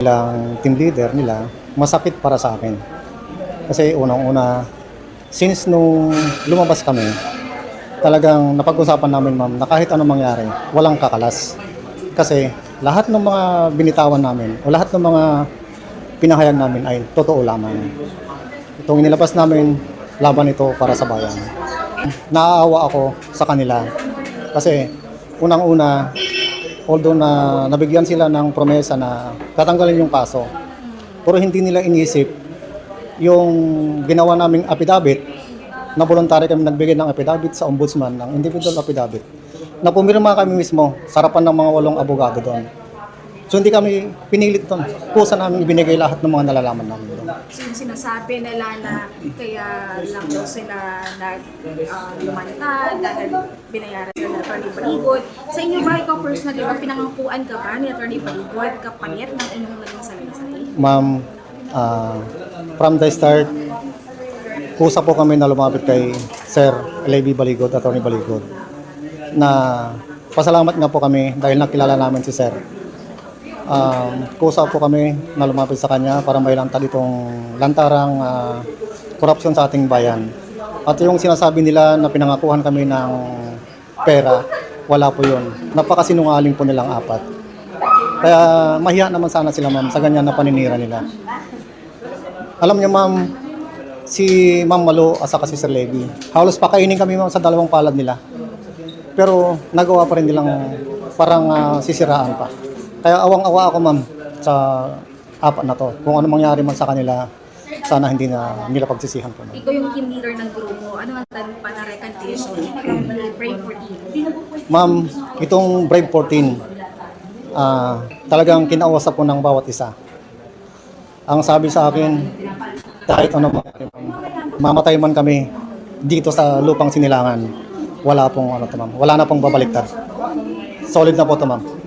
Bilang team leader nila, masakit para sa akin. Kasi unang-una, since nung lumabas kami, talagang napag-usapan namin ma'am na kahit anong mangyari, walang kakalas. Kasi lahat ng mga binitawan namin o lahat ng mga pinahayag namin ay totoo lamang. Itong inilabas namin, laban ito para sa bayan. Naaawa ako sa kanila kasi unang-una, although na nabigyan sila ng promesa na tatanggalin yung kaso, pero hindi nila inisip yung ginawa naming affidavit na voluntary kami nagbigay ng affidavit sa ombudsman, ng individual affidavit, na pumirma kami mismo sa harapan ng mga 8 abogado doon. So hindi kami pinilit doon. Kusa namin ibinigay lahat ng mga nalalaman namin doon. So yung sinasabi nila na kaya lang daw sila lumantad dahil binayaran sila ng Attorney Baligod. Sa inyo ba, ikaw personally, ba pinangakuan ka ba ni Attorney Baligod kapalit ng inyong naging salaysay? Ma'am, from the start, kusa po kami na lumapit kay Sir Levy Baligod, Attorney Baligod, na pasalamat nga po kami dahil nakilala namin si Sir. Kusa po kami na lumapit sa kanya para may lantad itong lantarang korupsyon sa ating bayan. At yung sinasabi nila na pinangakuhan kami ng pera, wala po yun. Napakasinungaling po nilang apat. Kaya mahiya naman sana sila ma'am sa ganyan na paninira nila. Alam niyo ma'am, si Ma'am Malo at saka si Sir Levy, halos pakainin kami ma'am sa dalawang palad nila. Pero nagawa pa rin nilang parang sisiraan pa. Kaya awang-awa ako ma'am sa apat na to. Kung ano mangyari man sa kanila, sana hindi na nila pagsisihan po. Ikaw yung team leader ng grupo. Ano ang tanong pa na recantation? Brave 14. Ma'am, itong Brave 14, talagang kinausap ko ng bawat isa. Ang sabi sa akin, kahit ano mangyari, mamatay man kami dito sa lupang Sinilangan, wala pong ano to ma'am. Wala na pong babaliktad. Solid na po to ma'am.